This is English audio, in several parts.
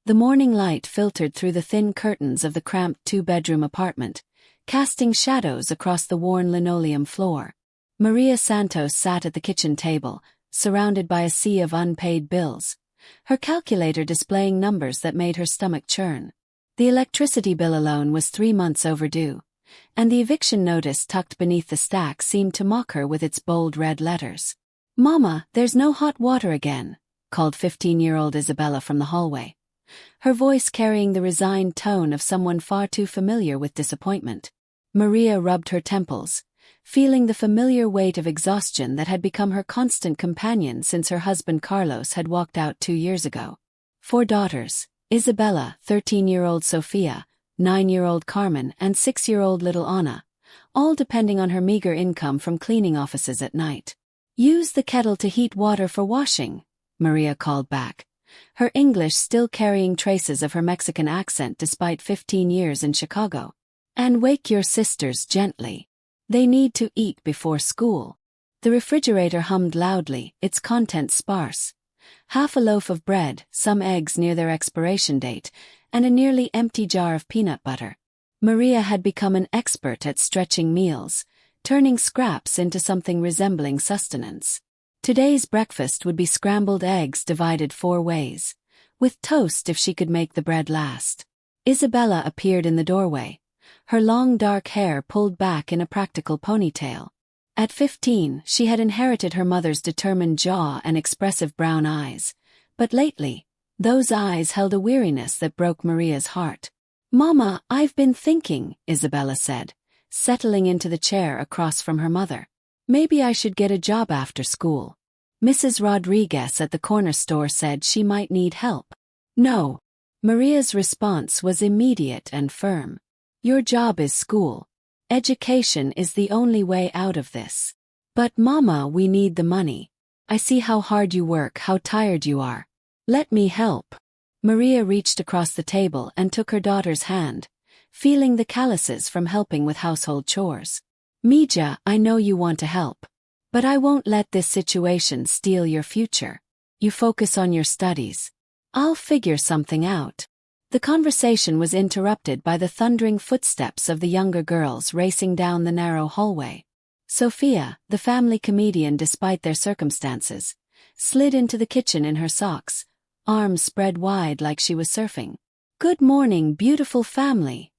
The morning light filtered through the thin curtains of the cramped two-bedroom apartment, casting shadows across the worn linoleum floor. Maria Santos sat at the kitchen table, surrounded by a sea of unpaid bills, her calculator displaying numbers that made her stomach churn. The electricity bill alone was 3 months overdue, and the eviction notice tucked beneath the stack seemed to mock her with its bold red letters. "Mama, there's no hot water again," called 15-year-old Isabella from the hallway, her voice carrying the resigned tone of someone far too familiar with disappointment. Maria rubbed her temples, feeling the familiar weight of exhaustion that had become her constant companion since her husband Carlos had walked out 2 years ago. 4 daughters, Isabella, 13-year-old Sofia, 9-year-old Carmen, and 6-year-old little Anna, all depending on her meager income from cleaning offices at night. "Use the kettle to heat water for washing," Maria called back, her English still carrying traces of her Mexican accent despite 15 years in Chicago. "And wake your sisters gently. They need to eat before school." The refrigerator hummed loudly, its contents sparse. Half a loaf of bread, some eggs near their expiration date, and a nearly empty jar of peanut butter. Maria had become an expert at stretching meals, turning scraps into something resembling sustenance. Today's breakfast would be scrambled eggs divided 4 ways, with toast if she could make the bread last. Isabella appeared in the doorway, her long dark hair pulled back in a practical ponytail. At 15, she had inherited her mother's determined jaw and expressive brown eyes, but lately, those eyes held a weariness that broke Maria's heart. "Mama, I've been thinking," Isabella said, settling into the chair across from her mother. "Maybe I should get a job after school." Mrs. Rodriguez at the corner store said she might need help. "No." Maria's response was immediate and firm. "Your job is school. Education is the only way out of this." "But Mama, we need the money. I see how hard you work, how tired you are. Let me help." Maria reached across the table and took her daughter's hand, feeling the calluses from helping with household chores. "Mija, I know you want to help. But I won't let this situation steal your future. You focus on your studies. I'll figure something out." The conversation was interrupted by the thundering footsteps of the younger girls racing down the narrow hallway. Sofia, the family comedian despite their circumstances, slid into the kitchen in her socks, arms spread wide like she was surfing. "Good morning, beautiful family,"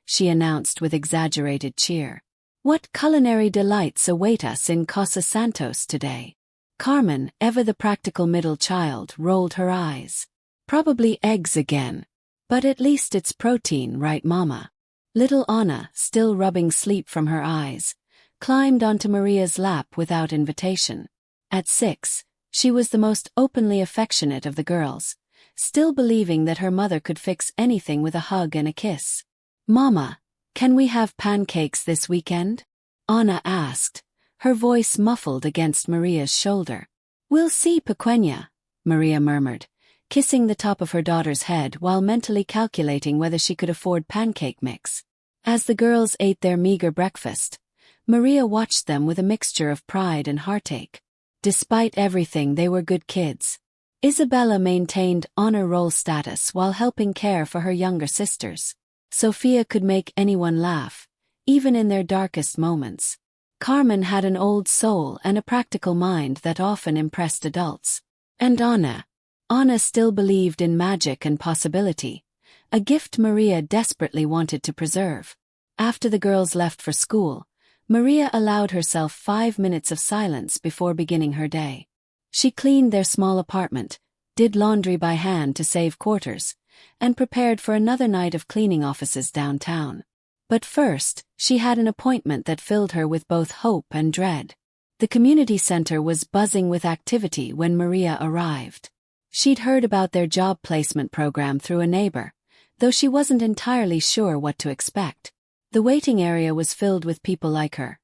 she announced with exaggerated cheer. "What culinary delights await us in Casa Santos today?" Carmen, ever the practical middle child, rolled her eyes. "Probably eggs again. But at least it's protein, right, Mama?" Little Anna, still rubbing sleep from her eyes, climbed onto Maria's lap without invitation. At 6, she was the most openly affectionate of the girls, still believing that her mother could fix anything with a hug and a kiss. "Mama, can we have pancakes this weekend?" Anna asked, her voice muffled against Maria's shoulder. "We'll see, Pequeña," Maria murmured, kissing the top of her daughter's head while mentally calculating whether she could afford pancake mix. As the girls ate their meager breakfast, Maria watched them with a mixture of pride and heartache. Despite everything, they were good kids. Isabella maintained honor roll status while helping care for her younger sisters. Sofia could make anyone laugh, even in their darkest moments. Carmen had an old soul and a practical mind that often impressed adults. And Anna still believed in magic and possibility, a gift Maria desperately wanted to preserve. After the girls left for school, Maria allowed herself 5 minutes of silence before beginning her day. She cleaned their small apartment, did laundry by hand to save quarters, and prepared for another night of cleaning offices downtown. But first, she had an appointment that filled her with both hope and dread. The community center was buzzing with activity when Maria arrived. She'd heard about their job placement program through a neighbor, though she wasn't entirely sure what to expect. The waiting area was filled with people like her,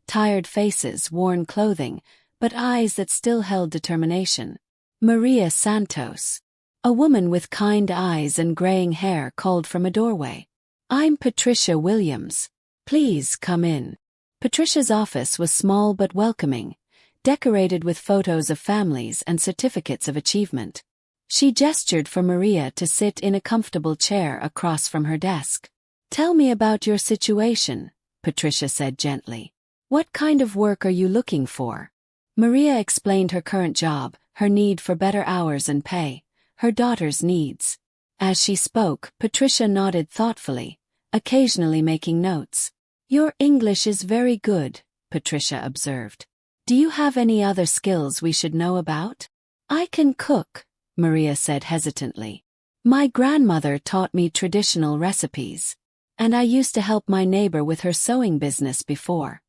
tired faces, worn clothing, but eyes that still held determination. Maria Santos, a woman with kind eyes and graying hair, called from a doorway. "I'm Patricia Williams. Please come in." Patricia's office was small but welcoming, decorated with photos of families and certificates of achievement. She gestured for Maria to sit in a comfortable chair across from her desk. "Tell me about your situation," Patricia said gently. "What kind of work are you looking for?" Maria explained her current job, her need for better hours and pay, her daughter's needs. As she spoke, Patricia nodded thoughtfully, occasionally making notes. "Your English is very good," Patricia observed. "Do you have any other skills we should know about?" "I can cook," Maria said hesitantly. "My grandmother taught me traditional recipes. And I used to help my neighbor with her sewing business before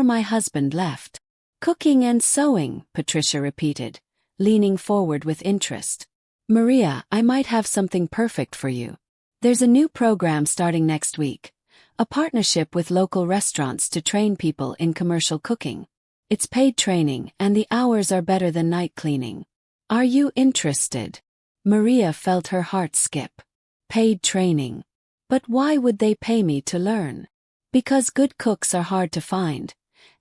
my husband left." "Cooking and sewing," Patricia repeated, leaning forward with interest. "Maria, I might have something perfect for you. There's a new program starting next week, a partnership with local restaurants to train people in commercial cooking. It's paid training and the hours are better than night cleaning. Are you interested?" Maria felt her heart skip. Paid training. But why would they pay me to learn? Because good cooks are hard to find,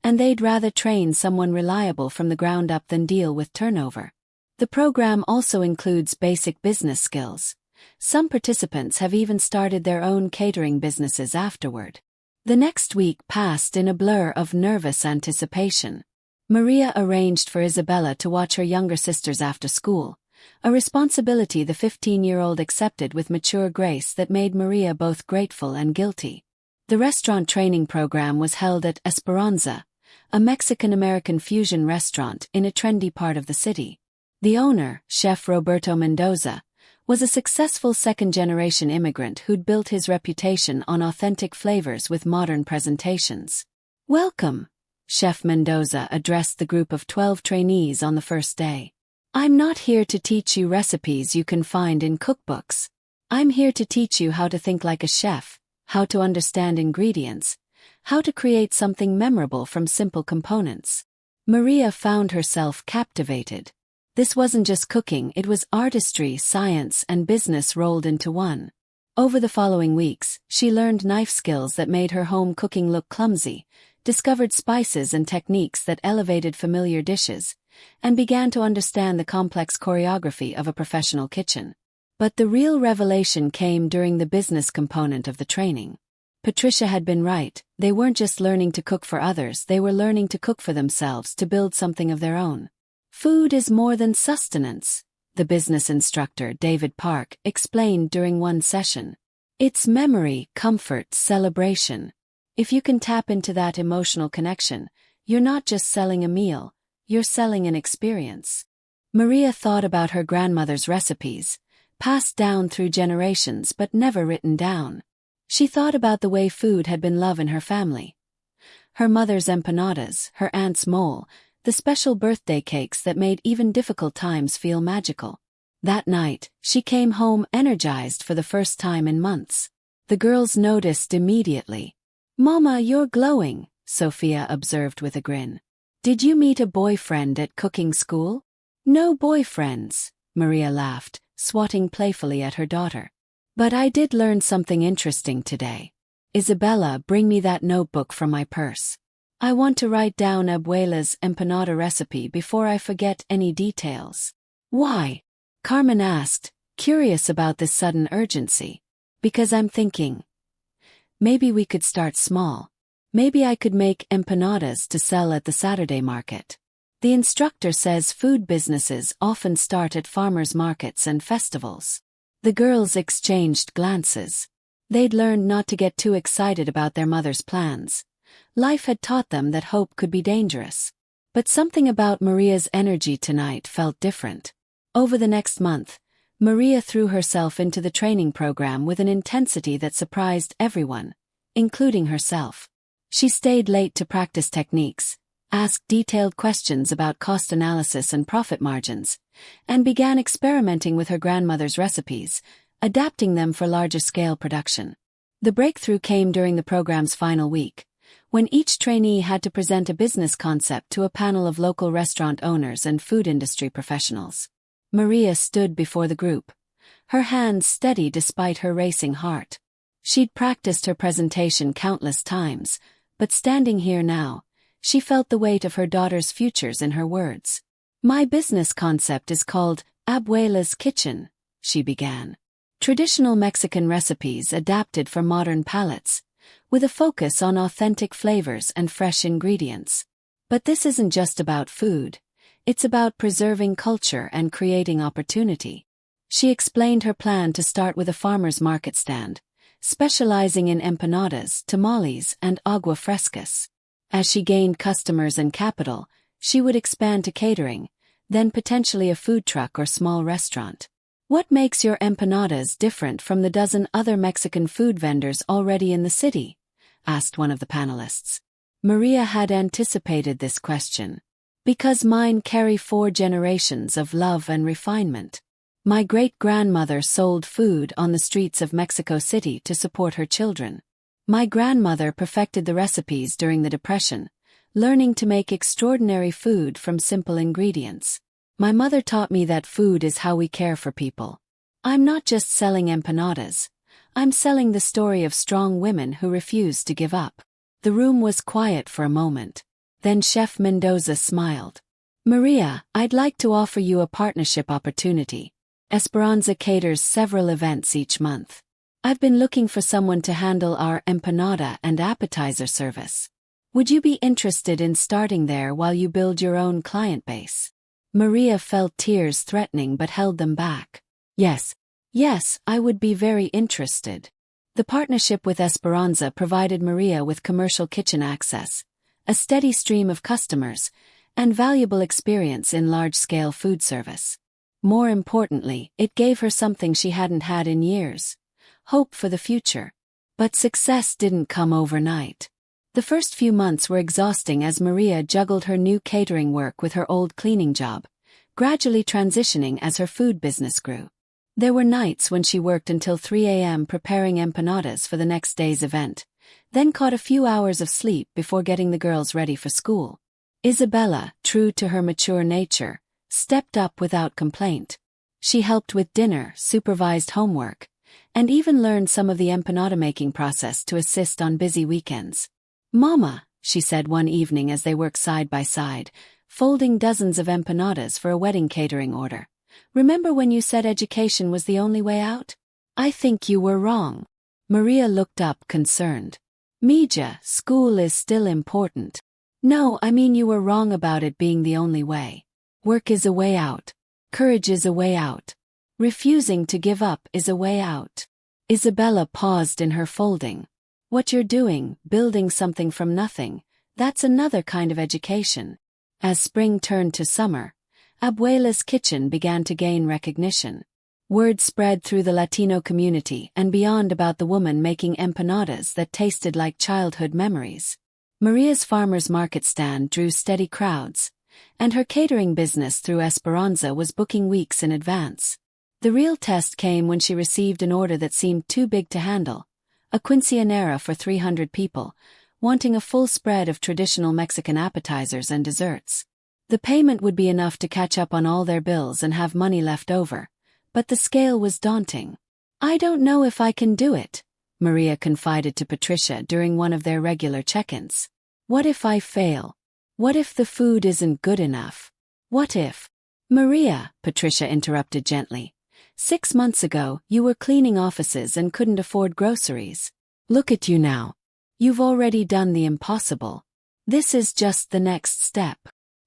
and they'd rather train someone reliable from the ground up than deal with turnover. The program also includes basic business skills. Some participants have even started their own catering businesses afterward. The next week passed in a blur of nervous anticipation. Maria arranged for Isabella to watch her younger sisters after school, a responsibility the 15-year-old accepted with mature grace that made Maria both grateful and guilty. The restaurant training program was held at Esperanza, a Mexican-American fusion restaurant in a trendy part of the city. The owner, Chef Roberto Mendoza, was a successful second-generation immigrant who'd built his reputation on authentic flavors with modern presentations. "Welcome," Chef Mendoza addressed the group of 12 trainees on the first day. "I'm not here to teach you recipes you can find in cookbooks. I'm here to teach you how to think like a chef, how to understand ingredients, how to create something memorable from simple components." Maria found herself captivated. This wasn't just cooking, it was artistry, science, and business rolled into one. Over the following weeks, she learned knife skills that made her home cooking look clumsy, discovered spices and techniques that elevated familiar dishes, and began to understand the complex choreography of a professional kitchen. But the real revelation came during the business component of the training. Patricia had been right, they weren't just learning to cook for others, they were learning to cook for themselves, to build something of their own. "Food is more than sustenance," the business instructor, David Park, explained during one session. "It's memory, comfort, celebration. If you can tap into that emotional connection, you're not just selling a meal, you're selling an experience." Maria thought about her grandmother's recipes, passed down through generations but never written down. She thought about the way food had been love in her family. Her mother's empanadas, her aunt's mole, the special birthday cakes that made even difficult times feel magical. That night, she came home energized for the first time in months. The girls noticed immediately. "Mama, you're glowing," Sophia observed with a grin. "Did you meet a boyfriend at cooking school?" "No boyfriends," Maria laughed, swatting playfully at her daughter. "But I did learn something interesting today. Isabella, bring me that notebook from my purse. I want to write down Abuela's empanada recipe before I forget any details." "Why?" Carmen asked, curious about this sudden urgency. "Because I'm thinking, maybe we could start small. Maybe I could make empanadas to sell at the Saturday market. The instructor says food businesses often start at farmers' markets and festivals." The girls exchanged glances. They'd learned not to get too excited about their mother's plans. Life had taught them that hope could be dangerous. But something about Maria's energy tonight felt different. Over the next month, Maria threw herself into the training program with an intensity that surprised everyone, including herself. She stayed late to practice techniques, asked detailed questions about cost analysis and profit margins, and began experimenting with her grandmother's recipes, adapting them for larger-scale production. The breakthrough came during the program's final week, when each trainee had to present a business concept to a panel of local restaurant owners and food industry professionals. Maria stood before the group, her hands steady despite her racing heart. She'd practiced her presentation countless times, but standing here now, she felt the weight of her daughter's futures in her words. "My business concept is called Abuela's Kitchen, she began. Traditional Mexican recipes adapted for modern palates, with a focus on authentic flavors and fresh ingredients. But this isn't just about food. It's about preserving culture and creating opportunity. She explained her plan to start with a farmer's market stand, specializing in empanadas, tamales, and agua frescas. As she gained customers and capital, she would expand to catering, then potentially a food truck or small restaurant. What makes your empanadas different from the dozen other Mexican food vendors already in the city? Asked one of the panelists. Maria had anticipated this question. Because mine carry 4 generations of love and refinement. My great-grandmother sold food on the streets of Mexico City to support her children. My grandmother perfected the recipes during the Depression, learning to make extraordinary food from simple ingredients. My mother taught me that food is how we care for people. I'm not just selling empanadas. I'm selling the story of strong women who refuse to give up. The room was quiet for a moment. Then Chef Mendoza smiled. Maria, I'd like to offer you a partnership opportunity. Esperanza caters several events each month. I've been looking for someone to handle our empanada and appetizer service. Would you be interested in starting there while you build your own client base? Maria felt tears threatening but held them back. Yes, I would be very interested. The partnership with Esperanza provided Maria with commercial kitchen access, a steady stream of customers, and valuable experience in large-scale food service. More importantly, it gave her something she hadn't had in years: hope for the future. But success didn't come overnight. The first few months were exhausting as Maria juggled her new catering work with her old cleaning job, gradually transitioning as her food business grew. There were nights when she worked until 3 a.m. preparing empanadas for the next day's event, then caught a few hours of sleep before getting the girls ready for school. Isabella, true to her mature nature, stepped up without complaint. She helped with dinner, supervised homework, and even learned some of the empanada-making process to assist on busy weekends. Mama, she said one evening as they worked side by side, folding dozens of empanadas for a wedding catering order. Remember when you said education was the only way out? I think you were wrong. Maria looked up concerned. Mija, school is still important. No, I mean you were wrong about it being the only way. Work is a way out. Courage is a way out. Refusing to give up is a way out. Isabella paused in her folding. What you're doing, building something from nothing, that's another kind of education. As spring turned to summer, Abuela's Kitchen began to gain recognition. Word spread through the Latino community and beyond about the woman making empanadas that tasted like childhood memories. Maria's farmer's market stand drew steady crowds, and her catering business through Esperanza was booking weeks in advance. The real test came when she received an order that seemed too big to handle, a quinceañera for 300 people, wanting a full spread of traditional Mexican appetizers and desserts. The payment would be enough to catch up on all their bills and have money left over, but the scale was daunting. I don't know if I can do it, Maria confided to Patricia during one of their regular check-ins. What if I fail? What if the food isn't good enough? What if? Maria, Patricia interrupted gently. 6 months ago, you were cleaning offices and couldn't afford groceries. Look at you now. You've already done the impossible. This is just the next step.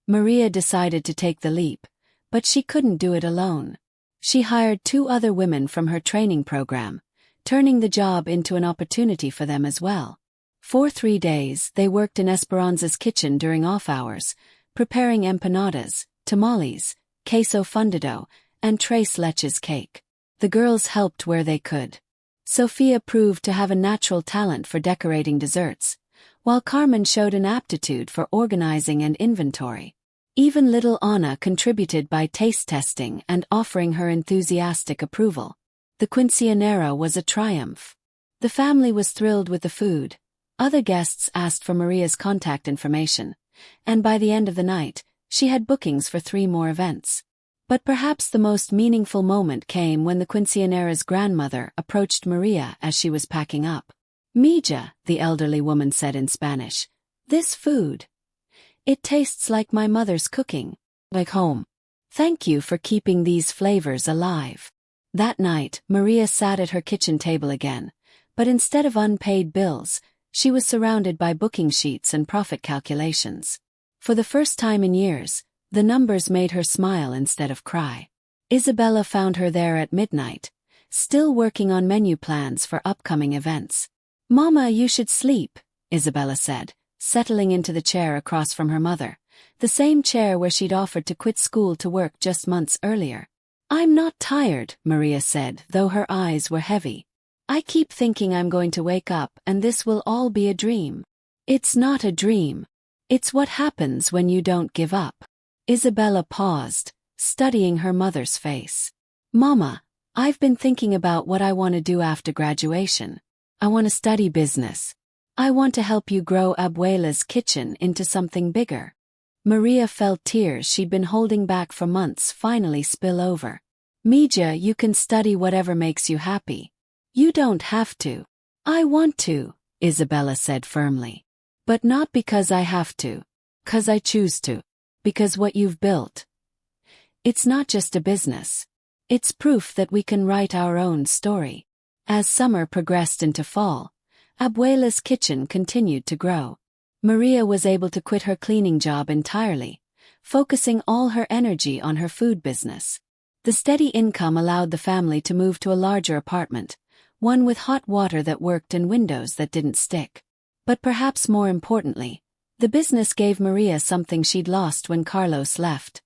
Maria decided to take the leap, but she couldn't do it alone. She hired 2 other women from her training program, turning the job into an opportunity for them as well. For 3 days, they worked in Esperanza's kitchen during off hours, preparing empanadas, tamales, queso fundido, and tres leches cake. The girls helped where they could. Sofia proved to have a natural talent for decorating desserts, while Carmen showed an aptitude for organizing and inventory. Even little Anna contributed by taste testing and offering her enthusiastic approval. The quinceañera was a triumph. The family was thrilled with the food. Other guests asked for Maria's contact information, and by the end of the night, she had bookings for 3 more events. But perhaps the most meaningful moment came when the quinceañera's grandmother approached Maria as she was packing up. Mija, the elderly woman said in Spanish, this food. It tastes like my mother's cooking. Like home. Thank you for keeping these flavors alive. That night, Maria sat at her kitchen table again, but instead of unpaid bills, she was surrounded by booking sheets and profit calculations. For the first time in years, the numbers made her smile instead of cry. Isabella found her there at midnight, still working on menu plans for upcoming events. "Mama, you should sleep," Isabella said, settling into the chair across from her mother, the same chair where she'd offered to quit school to work just months earlier. "I'm not tired," Maria said, though her eyes were heavy. "I keep thinking I'm going to wake up and this will all be a dream." "It's not a dream. It's what happens when you don't give up." Isabella paused, studying her mother's face. "Mama, I've been thinking about what I want to do after graduation. I want to study business. I want to help you grow Abuela's kitchen into something bigger." Maria felt tears she'd been holding back for months finally spill over. "Mija, you can study whatever makes you happy. You don't have to." "I want to," Isabella said firmly. "But not because I have to. 'Cause I choose to. Because what you've built, it's not just a business. It's proof that we can write our own story." As summer progressed into fall, Abuela's kitchen continued to grow. Maria was able to quit her cleaning job entirely, focusing all her energy on her food business. The steady income allowed the family to move to a larger apartment, one with hot water that worked and windows that didn't stick. But perhaps more importantly, the business gave Maria something she'd lost when Carlos left: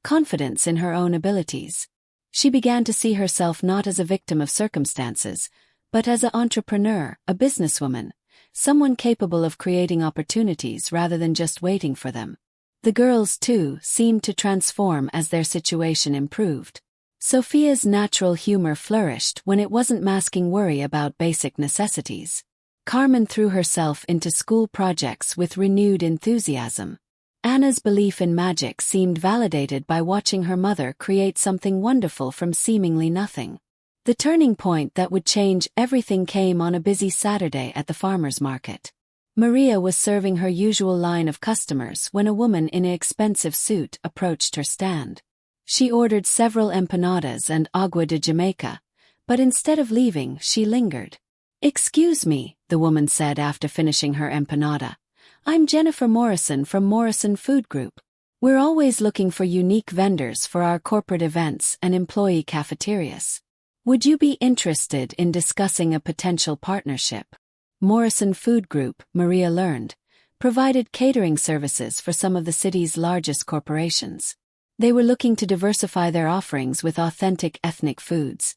confidence in her own abilities. She began to see herself not as a victim of circumstances, but as an entrepreneur, a businesswoman, someone capable of creating opportunities rather than just waiting for them. The girls, too, seemed to transform as their situation improved. Sophia's natural humor flourished when it wasn't masking worry about basic necessities. Carmen threw herself into school projects with renewed enthusiasm. Anna's belief in magic seemed validated by watching her mother create something wonderful from seemingly nothing. The turning point that would change everything came on a busy Saturday at the farmer's market. Maria was serving her usual line of customers when a woman in an expensive suit approached her stand. She ordered several empanadas and agua de Jamaica, but instead of leaving, she lingered. "Excuse me," the woman said after finishing her empanada. "I'm Jennifer Morrison from Morrison Food Group. We're always looking for unique vendors for our corporate events and employee cafeterias. Would you be interested in discussing a potential partnership?" Morrison Food Group, Maria learned, provided catering services for some of the city's largest corporations. They were looking to diversify their offerings with authentic ethnic foods,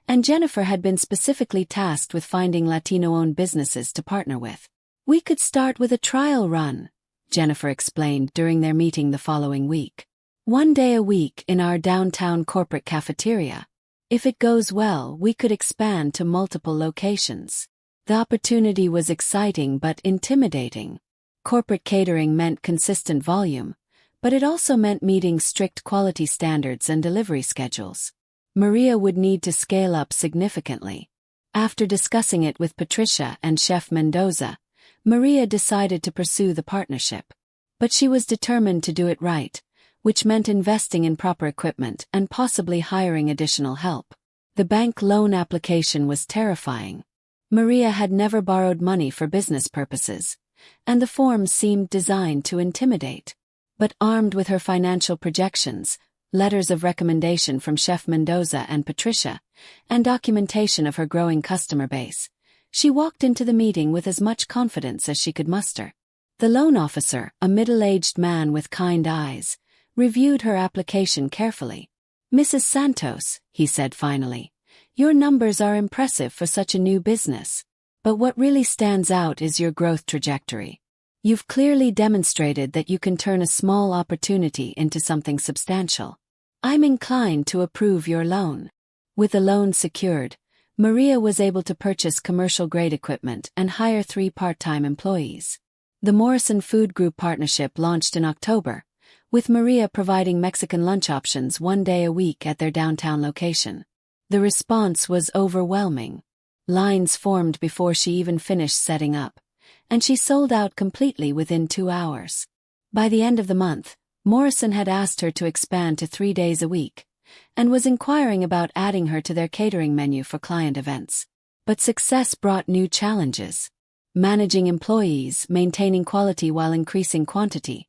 and Jennifer had been specifically tasked with finding Latino-owned businesses to partner with. "We could start with a trial run," Jennifer explained during their meeting the following week. "One day a week in our downtown corporate cafeteria. If it goes well, we could expand to multiple locations." The opportunity was exciting but intimidating. Corporate catering meant consistent volume, but it also meant meeting strict quality standards and delivery schedules. Maria would need to scale up significantly. After discussing it with Patricia and Chef Mendoza, Maria decided to pursue the partnership. But she was determined to do it right, which meant investing in proper equipment and possibly hiring additional help. The bank loan application was terrifying. Maria had never borrowed money for business purposes, and the forms seemed designed to intimidate. But armed with her financial projections, letters of recommendation from Chef Mendoza and Patricia, and documentation of her growing customer base, she walked into the meeting with as much confidence as she could muster. The loan officer, a middle-aged man with kind eyes, reviewed her application carefully. "Mrs. Santos," he said finally, "your numbers are impressive for such a new business. But what really stands out is your growth trajectory. You've clearly demonstrated that you can turn a small opportunity into something substantial. I'm inclined to approve your loan." With the loan secured, Maria was able to purchase commercial-grade equipment and hire 3 part-time employees. The Morrison Food Group partnership launched in October, with Maria providing Mexican lunch options 1 day a week at their downtown location. The response was overwhelming. Lines formed before she even finished setting up, and she sold out completely within 2 hours. By the end of the month, Morrison had asked her to expand to 3 days a week, and was inquiring about adding her to their catering menu for client events. But success brought new challenges. Managing employees, maintaining quality while increasing quantity,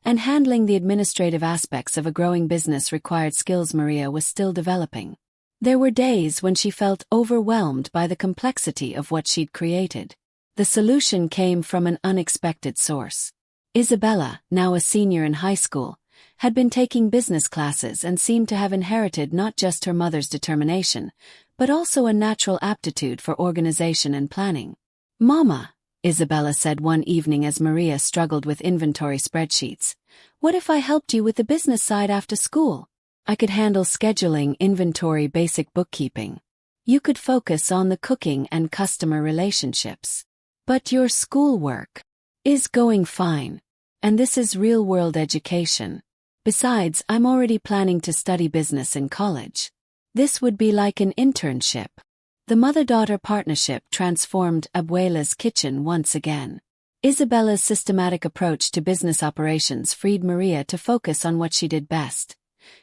and handling the administrative aspects of a growing business required skills Maria was still developing. There were days when she felt overwhelmed by the complexity of what she'd created. The solution came from an unexpected source. Isabella, now a senior in high school, had been taking business classes and seemed to have inherited not just her mother's determination, but also a natural aptitude for organization and planning. "Mama," Isabella said one evening as Maria struggled with inventory spreadsheets, "what if I helped you with the business side after school? I could handle scheduling, inventory, basic bookkeeping. You could focus on the cooking and customer relationships. But your schoolwork is going fine. And this is real-world education. Besides, I'm already planning to study business in college. This would be like an internship." The mother-daughter partnership transformed Abuela's kitchen once again. Isabella's systematic approach to business operations freed Maria to focus on what she did best: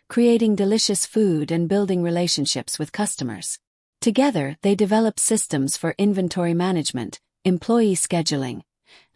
creating delicious food and building relationships with customers. Together, they developed systems for inventory management, employee scheduling,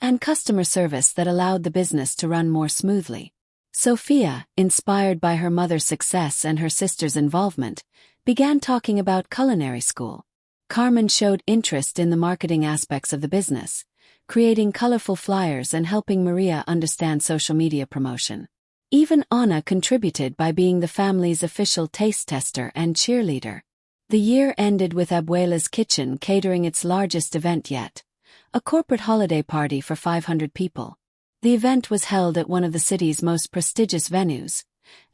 and customer service that allowed the business to run more smoothly. Sophia, inspired by her mother's success and her sister's involvement, began talking about culinary school. Carmen showed interest in the marketing aspects of the business, creating colorful flyers and helping Maria understand social media promotion. Even Anna contributed by being the family's official taste tester and cheerleader. The year ended with Abuela's Kitchen catering its largest event yet, a corporate holiday party for 500 people. The event was held at one of the city's most prestigious venues,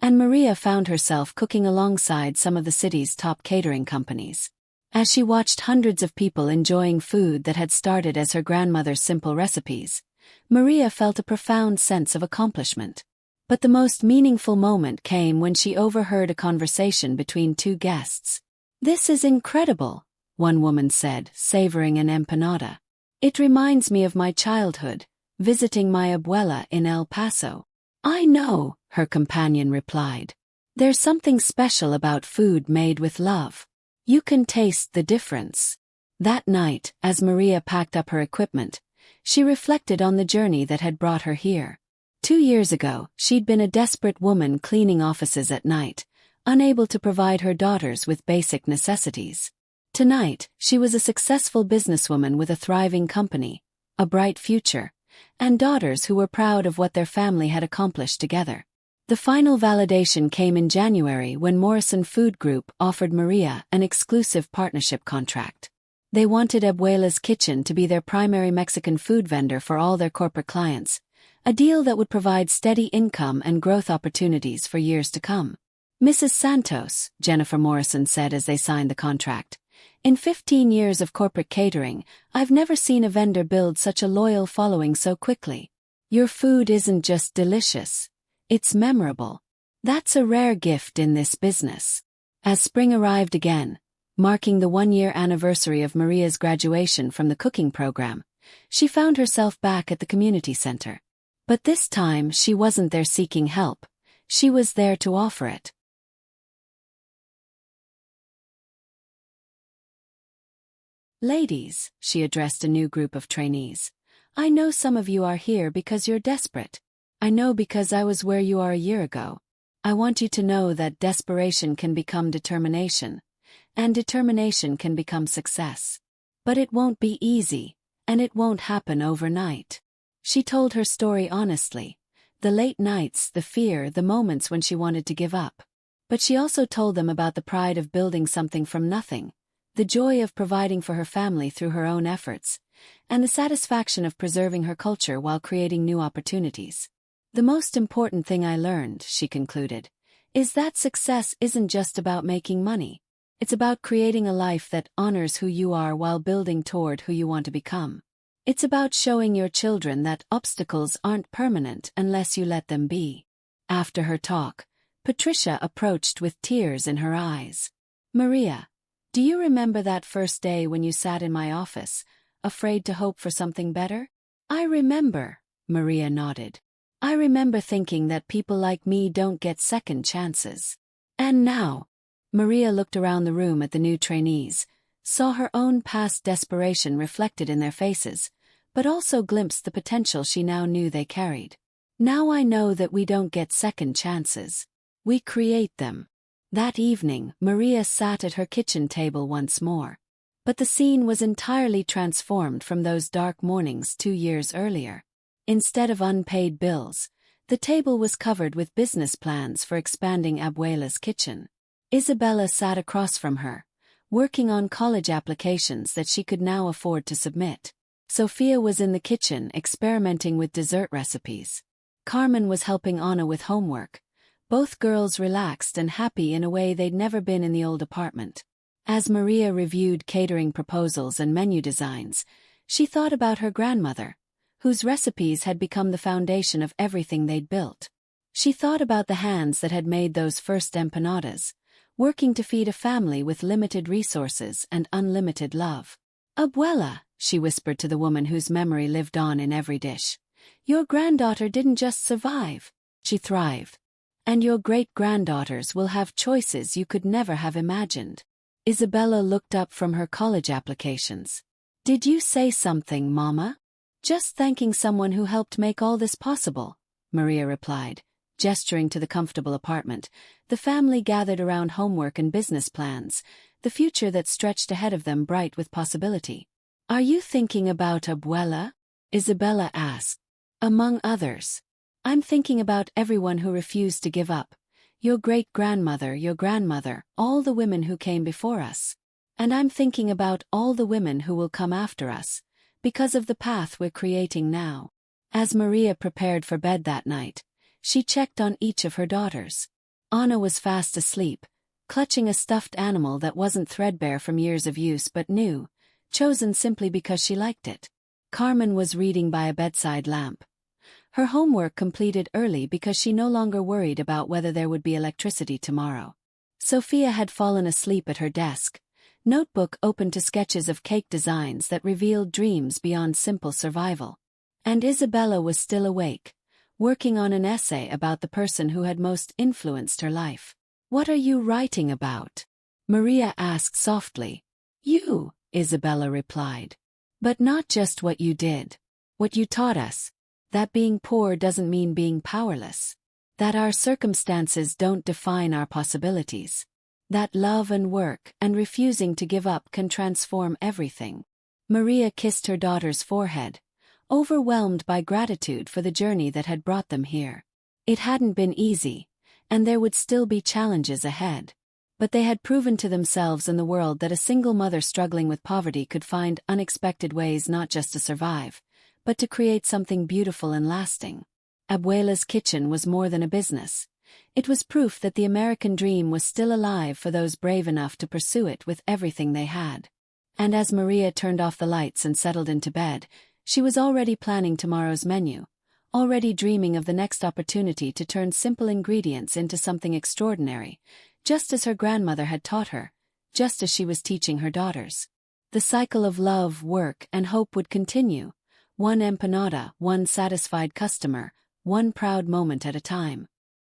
and Maria found herself cooking alongside some of the city's top catering companies. As she watched hundreds of people enjoying food that had started as her grandmother's simple recipes, Maria felt a profound sense of accomplishment. But the most meaningful moment came when she overheard a conversation between two guests. "This is incredible," one woman said, savoring an empanada. "It reminds me of my childhood, visiting my abuela in El Paso." "I know," her companion replied. "There's something special about food made with love. You can taste the difference." That night, as Maria packed up her equipment, she reflected on the journey that had brought her here. 2 years ago, she'd been a desperate woman cleaning offices at night, unable to provide her daughters with basic necessities. Tonight, she was a successful businesswoman with a thriving company, a bright future, and daughters who were proud of what their family had accomplished together. The final validation came in January when Morrison Food Group offered Maria an exclusive partnership contract. They wanted Abuela's Kitchen to be their primary Mexican food vendor for all their corporate clients, a deal that would provide steady income and growth opportunities for years to come. "Mrs. Santos," Jennifer Morrison said as they signed the contract, "in 15 years of corporate catering, I've never seen a vendor build such a loyal following so quickly. Your food isn't just delicious. It's memorable. That's a rare gift in this business." As spring arrived again, marking the 1-year anniversary of Maria's graduation from the cooking program, she found herself back at the community center. But this time she wasn't there seeking help, she was there to offer it. "Ladies," she addressed a new group of trainees, "I know some of you are here because you're desperate. I know because I was where you are a year ago. I want you to know that desperation can become determination, and determination can become success. But it won't be easy, and it won't happen overnight." She told her story honestly, the late nights, the fear, the moments when she wanted to give up. But she also told them about the pride of building something from nothing, the joy of providing for her family through her own efforts, and the satisfaction of preserving her culture while creating new opportunities. "The most important thing I learned," she concluded, "is that success isn't just about making money. It's about creating a life that honors who you are while building toward who you want to become. It's about showing your children that obstacles aren't permanent unless you let them be." After her talk, Patricia approached with tears in her eyes. "Maria, do you remember that first day when you sat in my office, afraid to hope for something better?" "I remember," Maria nodded. I remember thinking that people like me don't get second chances. And now, Maria looked around the room at the new trainees, saw her own past desperation reflected in their faces, but also glimpsed the potential she now knew they carried. Now I know that we don't get second chances. We create them. That evening, Maria sat at her kitchen table once more. But the scene was entirely transformed from those dark mornings 2 years earlier. Instead of unpaid bills, the table was covered with business plans for expanding Abuela's kitchen. Isabella sat across from her, working on college applications that she could now afford to submit. Sophia was in the kitchen experimenting with dessert recipes. Carmen was helping Anna with homework. Both girls relaxed and happy in a way they'd never been in the old apartment. As Maria reviewed catering proposals and menu designs, she thought about her grandmother, whose recipes had become the foundation of everything they'd built. She thought about the hands that had made those first empanadas, working to feed a family with limited resources and unlimited love. "Abuela," she whispered to the woman whose memory lived on in every dish, "your granddaughter didn't just survive, she thrived. And your great-granddaughters will have choices you could never have imagined." Isabella looked up from her college applications. "Did you say something, Mama?" "Just thanking someone who helped make all this possible," Maria replied, gesturing to the comfortable apartment. The family gathered around homework and business plans, the future that stretched ahead of them bright with possibility. "Are you thinking about Abuela?" Isabella asked. "Among others. I'm thinking about everyone who refused to give up. Your great-grandmother, your grandmother, all the women who came before us. And I'm thinking about all the women who will come after us, because of the path we're creating now." As Maria prepared for bed that night, she checked on each of her daughters. Anna was fast asleep, clutching a stuffed animal that wasn't threadbare from years of use but new, chosen simply because she liked it. Carmen was reading by a bedside lamp. Her homework completed early because she no longer worried about whether there would be electricity tomorrow. Sophia had fallen asleep at her desk, notebook open to sketches of cake designs that revealed dreams beyond simple survival. And Isabella was still awake, working on an essay about the person who had most influenced her life. "What are you writing about?" Maria asked softly. "You," Isabella replied. "But not just what you did. What you taught us. That being poor doesn't mean being powerless. That our circumstances don't define our possibilities. That love and work and refusing to give up can transform everything." Maria kissed her daughter's forehead, overwhelmed by gratitude for the journey that had brought them here. It hadn't been easy, and there would still be challenges ahead. But they had proven to themselves and the world that a single mother struggling with poverty could find unexpected ways not just to survive, but to create something beautiful and lasting. Abuela's kitchen was more than a business. It was proof that the American dream was still alive for those brave enough to pursue it with everything they had. And as Maria turned off the lights and settled into bed, she was already planning tomorrow's menu, already dreaming of the next opportunity to turn simple ingredients into something extraordinary, just as her grandmother had taught her, just as she was teaching her daughters. The cycle of love, work, and hope would continue, one empanada, one satisfied customer, one proud moment at a time.